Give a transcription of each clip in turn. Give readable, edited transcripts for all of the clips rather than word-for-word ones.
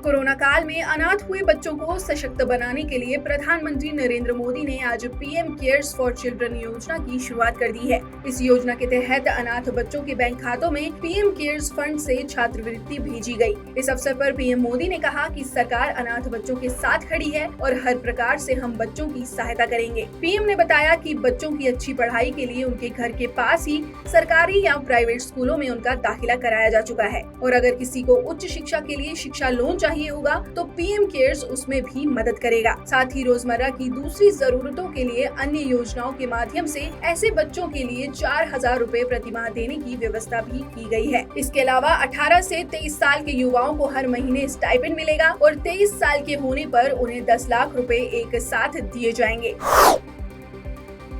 Corona काल में अनाथ हुए बच्चों को सशक्त बनाने के लिए प्रधानमंत्री नरेंद्र मोदी ने आज पीएम केयर्स फॉर चिल्ड्रन योजना की शुरुआत कर दी है। इस योजना के तहत अनाथ बच्चों के बैंक खातों में पीएम केयर्स फंड से छात्रवृत्ति भेजी गई। इस अवसर पर पीएम मोदी ने कहा कि सरकार अनाथ बच्चों के साथ खड़ी है और हर प्रकार से हम बच्चों की सहायता करेंगे। पीएम ने बताया कि बच्चों की अच्छी पढ़ाई के लिए उनके घर के पास ही सरकारी या प्राइवेट स्कूलों में उनका दाखिला कराया जा चुका है और अगर किसी को उच्च शिक्षा के लिए शिक्षा लोन चाहिए होगा तो पीएम केयर्स उसमें भी मदद करेगा। साथ ही रोजमर्रा की दूसरी जरूरतों के लिए अन्य योजनाओं के माध्यम से ऐसे बच्चों के लिए 4,000 रूपए प्रति माह देने की व्यवस्था भी की गई है। इसके अलावा 18 से 23 साल के युवाओं को हर महीने स्टाइपेंड मिलेगा और 23 साल के होने पर उन्हें 10 लाख रुपए एक साथ दिए जाएंगे।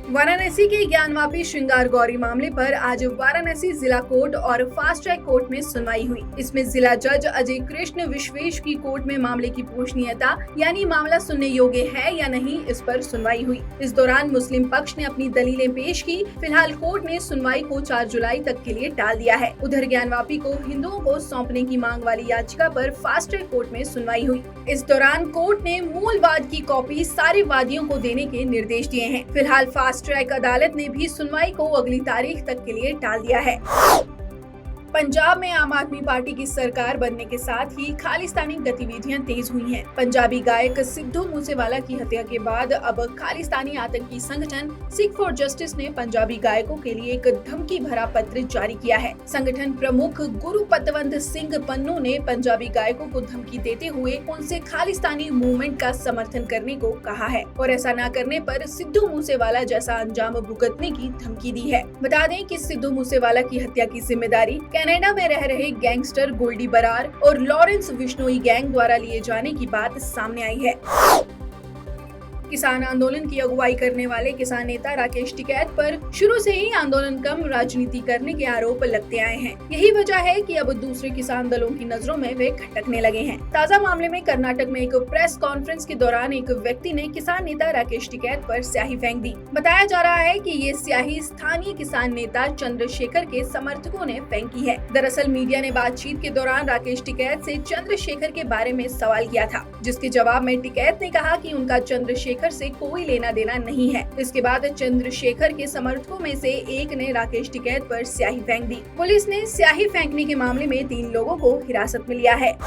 वाराणसी के ज्ञानवापी श्रृंगार गौरी मामले पर आज वाराणसी जिला कोर्ट और फास्ट ट्रैक कोर्ट में सुनवाई हुई। इसमें जिला जज अजय कृष्ण विश्वेश की कोर्ट में मामले की पूछनीयता यानी मामला सुनने योग्य है या नहीं, इस पर सुनवाई हुई। इस दौरान मुस्लिम पक्ष ने अपनी दलीलें पेश की। फिलहाल कोर्ट ने सुनवाई को 4 जुलाई तक के लिए टाल दिया है। उधर ज्ञानवापी को हिंदुओं को सौंपने की मांग वाली याचिका पर फास्ट ट्रैक कोर्ट में सुनवाई हुई। इस दौरान कोर्ट ने मूल वाद की कॉपी सारे वादियों को देने के निर्देश दिए हैं। फिलहाल फास्ट ट्रैक अदालत ने भी सुनवाई को अगली तारीख तक के लिए टाल दिया है। पंजाब में आम आदमी पार्टी की सरकार बनने के साथ ही खालिस्तानी गतिविधियां तेज हुई हैं। पंजाबी गायक सिद्धू मूसेवाला की हत्या के बाद अब खालिस्तानी आतंकी संगठन सिख फॉर जस्टिस ने पंजाबी गायकों के लिए एक धमकी भरा पत्र जारी किया है। संगठन प्रमुख गुरु पतवंत सिंह पन्नू ने पंजाबी गायकों को धमकी देते हुए उनसे खालिस्तानी मूवमेंट का समर्थन करने को कहा है और ऐसा न करने पर सिद्धू मूसेवाला जैसा अंजाम भुगतने की धमकी दी है। बता दें कि सिद्धू मूसेवाला की हत्या की जिम्मेदारी कनाडा में रह रहे गैंगस्टर गोल्डी बरार और लॉरेंस बिश्नोई गैंग द्वारा लिए जाने की बात सामने आई है। किसान आंदोलन की अगुवाई करने वाले किसान नेता राकेश टिकैत पर शुरू से ही आंदोलन कम राजनीति करने के आरोप लगते आए हैं। यही वजह है कि अब दूसरे किसान दलों की नजरों में वे खटकने लगे हैं। ताजा मामले में कर्नाटक में एक प्रेस कॉन्फ्रेंस के दौरान एक व्यक्ति ने किसान नेता राकेश टिकैत पर स्याही फेंक दी। बताया जा रहा है कि ये स्याही स्थानीय किसान नेता चंद्रशेखर के समर्थकों ने फेंकी है। दरअसल मीडिया ने बातचीत के दौरान राकेश टिकैत से चंद्रशेखर के बारे में सवाल किया था, जिसके जवाब में टिकैत ने कहा कि उनका चंद्रशेखर से कोई लेना देना नहीं है। इसके बाद चंद्रशेखर के समर्थकों में से एक ने राकेश टिकैत पर स्याही फेंक दी। पुलिस ने स्याही फेंकने के मामले में 3 लोगों को हिरासत में लिया है।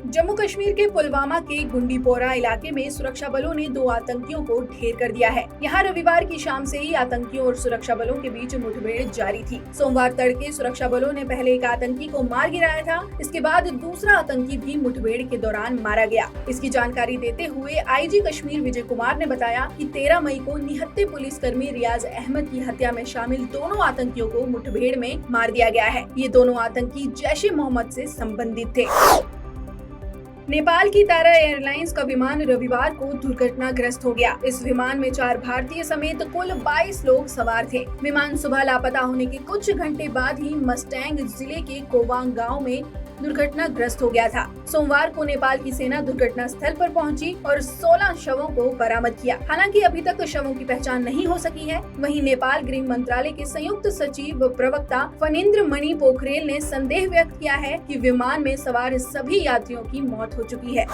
जम्मू कश्मीर के पुलवामा के गुंडीपोरा इलाके में सुरक्षा बलों ने 2 आतंकियों को ढेर कर दिया है। यहाँ रविवार की शाम से ही आतंकियों और सुरक्षा बलों के बीच मुठभेड़ जारी थी। सोमवार तड़के सुरक्षा बलों ने पहले एक आतंकी को मार गिराया था। इसके बाद दूसरा आतंकी भी मुठभेड़ के दौरान मारा गया। इसकी जानकारी देते हुए आईजी कश्मीर विजय कुमार ने बताया कि 13 मई को निहत्थे पुलिसकर्मी रियाज अहमद की हत्या में शामिल दोनों आतंकियों को मुठभेड़ में मार दिया गया है। ये दोनों आतंकी जैश-ए-मोहम्मद से संबंधित थे। नेपाल की तारा एयरलाइंस का विमान रविवार को दुर्घटनाग्रस्त हो गया। इस विमान में 4 भारतीय समेत कुल 22 लोग सवार थे। विमान सुबह लापता होने के कुछ घंटे बाद ही मस्टैंग जिले के कोवांग गांव में दुर्घटनाग्रस्त हो गया था। सोमवार को नेपाल की सेना दुर्घटना स्थल पर पहुंची और 16 शवों को बरामद किया। हालांकि अभी तक शवों की पहचान नहीं हो सकी है। वहीं नेपाल गृह मंत्रालय के संयुक्त सचिव व प्रवक्ता फणींद्र मणि पोखरेल ने संदेह व्यक्त किया है कि विमान में सवार सभी यात्रियों की मौत हो चुकी है।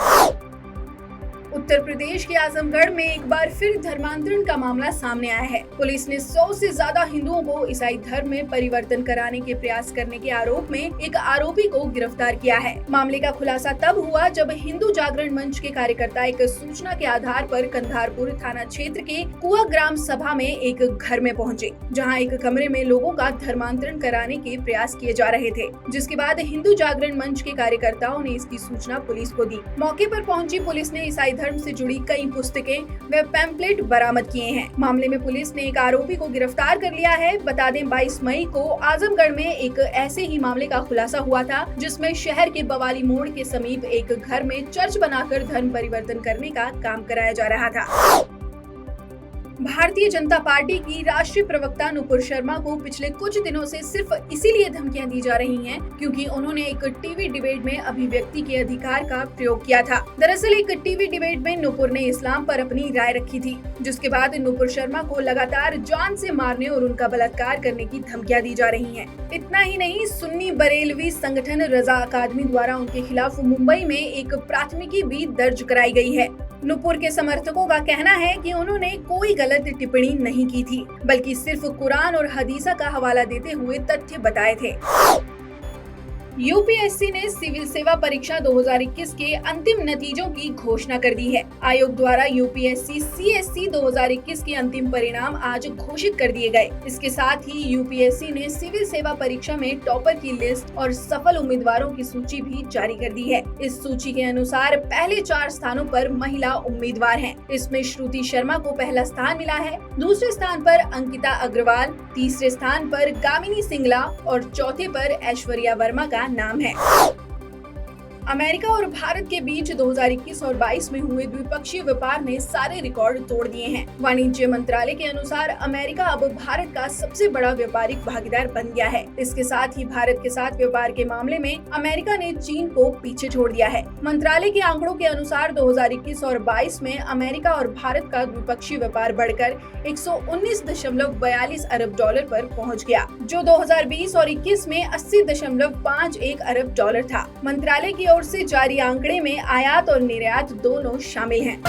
उत्तर प्रदेश के आजमगढ़ में एक बार फिर धर्मांतरण का मामला सामने आया है। पुलिस ने 100 से ज्यादा हिंदुओं को ईसाई धर्म में परिवर्तन कराने के प्रयास करने के आरोप में एक आरोपी को गिरफ्तार किया है। मामले का खुलासा तब हुआ जब हिंदू जागरण मंच के कार्यकर्ता एक सूचना के आधार पर कंधारपुर थाना क्षेत्र के कुआ ग्राम सभा में एक घर में पहुंचे, जहां एक कमरे में लोगों का धर्मांतरण कराने के प्रयास किए जा रहे थे। जिसके बाद हिंदू जागरण मंच के कार्यकर्ताओं ने इसकी सूचना पुलिस को दी। मौके पर पहुंची पुलिस ने ईसाई धर्म से जुड़ी कई पुस्तकें व पैम्पलेट बरामद किए हैं। मामले में पुलिस ने एक आरोपी को गिरफ्तार कर लिया है। बता दें 22 मई को आजमगढ़ में एक ऐसे ही मामले का खुलासा हुआ था, जिसमें शहर के बवाली मोड़ के समीप एक घर में चर्च बनाकर धर्म परिवर्तन करने का काम कराया जा रहा था। भारतीय जनता पार्टी की राष्ट्रीय प्रवक्ता नुपुर शर्मा को पिछले कुछ दिनों से सिर्फ इसीलिए धमकियां दी जा रही हैं क्योंकि उन्होंने एक टीवी डिबेट में अभिव्यक्ति के अधिकार का प्रयोग किया था। दरअसल एक टीवी डिबेट में नुपुर ने इस्लाम पर अपनी राय रखी थी, जिसके बाद नुपुर शर्मा को लगातार जान से मारने और उनका बलात्कार करने की धमकियां दी जा रही हैं। इतना ही नहीं, सुन्नी बरेलवी संगठन रजा अकादमी द्वारा उनके खिलाफ मुंबई में एक प्राथमिकी भी दर्ज कराई गई है। नुपुर के समर्थकों का कहना है कि उन्होंने कोई गलत टिप्पणी नहीं की थी, बल्कि सिर्फ कुरान और हदीसा का हवाला देते हुए तथ्य बताए थे। यूपीएससी ने सिविल सेवा परीक्षा 2021 के अंतिम नतीजों की घोषणा कर दी है। आयोग द्वारा यूपीएससी सीएससी 2021 के अंतिम परिणाम आज घोषित कर दिए गए। इसके साथ ही यूपीएससी ने सिविल सेवा परीक्षा में टॉपर की लिस्ट और सफल उम्मीदवारों की सूची भी जारी कर दी है। इस सूची के अनुसार पहले 4 स्थानों पर महिला उम्मीदवार हैं। इसमें श्रुति शर्मा को पहला स्थान मिला है, दूसरे स्थान पर अंकिता अग्रवाल, तीसरे स्थान पर गामिनी सिंगला और चौथे पर ऐश्वर्या वर्मा का नाम है। अमेरिका और भारत के बीच 2021 और 22 में हुए द्विपक्षीय व्यापार ने सारे रिकॉर्ड तोड़ दिए हैं। वाणिज्य मंत्रालय के अनुसार अमेरिका अब भारत का सबसे बड़ा व्यापारिक भागीदार बन गया है। इसके साथ ही भारत के साथ व्यापार के मामले में अमेरिका ने चीन को पीछे छोड़ दिया है। मंत्रालय के आंकड़ों के अनुसार 2021 और 22 में अमेरिका और भारत का द्विपक्षीय व्यापार बढ़कर 119.42 अरब डॉलर पर पहुंच गया, जो 2020 और 21 में 80.51 अरब डॉलर था। मंत्रालय की ओर से जारी आंकड़े में आयात और निर्यात दोनों शामिल हैं।